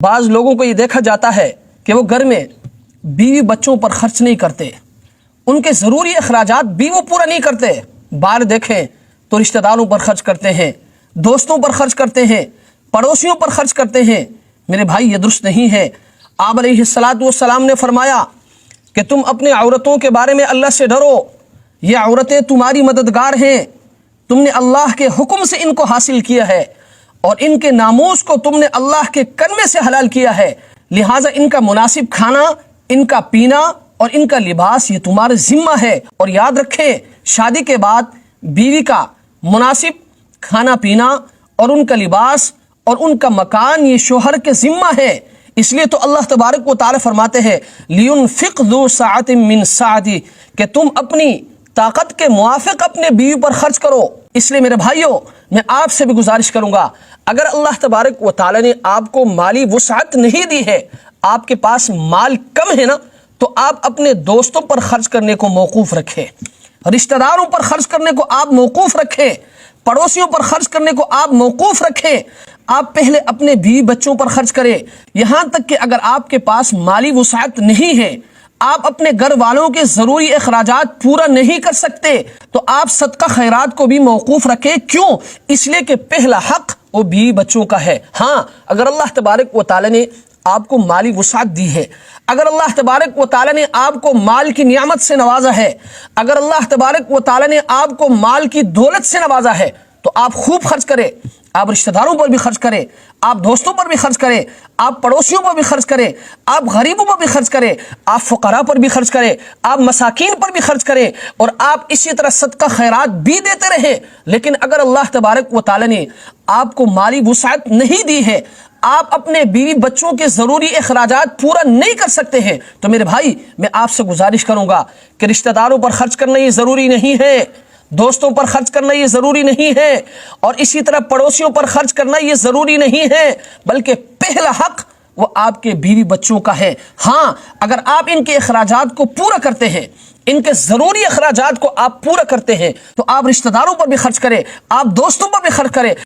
بعض لوگوں کو یہ دیکھا جاتا ہے کہ وہ گھر میں بیوی بچوں پر خرچ نہیں کرتے، ان کے ضروری اخراجات بھی وہ پورا نہیں کرتے۔ باہر دیکھیں تو رشتہ داروں پر خرچ کرتے ہیں، دوستوں پر خرچ کرتے ہیں، پڑوسیوں پر خرچ کرتے ہیں۔ میرے بھائی، یہ درست نہیں ہے۔ آپ علیہ السلام نے فرمایا کہ تم اپنے عورتوں کے بارے میں اللہ سے ڈرو، یہ عورتیں تمہاری مددگار ہیں، تم نے اللہ کے حکم سے ان کو حاصل کیا ہے اور ان کے ناموس کو تم نے اللہ کے کلمے سے حلال کیا ہے، لہٰذا ان کا مناسب کھانا، ان کا پینا اور ان کا لباس یہ تمہارے ذمہ ہے۔ اور یاد رکھیں، شادی کے بعد بیوی کا مناسب کھانا پینا اور ان کا لباس اور ان کا مکان یہ شوہر کے ذمہ ہے۔ اس لیے تو اللہ تبارک و تعالی فرماتے ہیں لِيُنْفِقْ ذُو سَعَةٍ مِّن سَعَتِهِ کہ تم اپنی طاقت کے موافق اپنے بیوی پر خرچ کرو۔ اس لیے میرے بھائیوں، میں آپ سے بھی گزارش کروں گا، اگر اللہ تبارک و تعالی نے آپ کو مالی وسعت نہیں دی ہے، آپ کے پاس مال کم ہے نا، تو آپ اپنے دوستوں پر خرچ کرنے کو موقوف رکھیں، رشتہ داروں پر خرچ کرنے کو آپ موقوف رکھیں، پڑوسیوں پر خرچ کرنے کو آپ موقوف رکھیں۔ آپ پہلے اپنے بیوی بچوں پر خرچ کریں، یہاں تک کہ اگر آپ کے پاس مالی وسعت نہیں ہے، آپ اپنے گھر والوں کے ضروری اخراجات پورا نہیں کر سکتے، تو آپ صدقہ خیرات کو بھی موقوف رکھیں۔ کیوں؟ اس لیے کہ پہلا حق وہ بیوی بچوں کا ہے۔ ہاں، اگر اللہ تبارک و تعالی نے آپ کو مالی وسعت دی ہے، اگر اللہ تبارک و تعالی نے آپ کو مال کی نعمت سے نوازا ہے، اگر اللہ تبارک و تعالی نے آپ کو مال کی دولت سے نوازا ہے، تو آپ خوب خرچ کریں، آپ رشتہ داروں پر بھی خرچ کریں، آپ دوستوں پر بھی خرچ کریں، آپ پڑوسیوں پر بھی خرچ کریں، آپ غریبوں پر بھی خرچ کریں، آپ فقراء پر بھی خرچ کریں، آپ مساکین پر بھی خرچ کریں، اور آپ اسی طرح صدقہ خیرات بھی دیتے رہیں۔ لیکن اگر اللہ تبارک و تعالی نے آپ کو مالی وسعت نہیں دی ہے، آپ اپنے بیوی بچوں کے ضروری اخراجات پورا نہیں کر سکتے ہیں، تو میرے بھائی، میں آپ سے گزارش کروں گا کہ رشتہ داروں پر خرچ کرنا یہ ضروری نہیں ہے، دوستوں پر خرچ کرنا یہ ضروری نہیں ہے، اور اسی طرح پڑوسیوں پر خرچ کرنا یہ ضروری نہیں ہے، بلکہ پہلا حق وہ آپ کے بیوی بچوں کا ہے۔ ہاں، اگر آپ ان کے اخراجات کو پورا کرتے ہیں، ان کے ضروری اخراجات کو آپ پورا کرتے ہیں، تو آپ رشتہ داروں پر بھی خرچ کریں، آپ دوستوں پر بھی خرچ کریں۔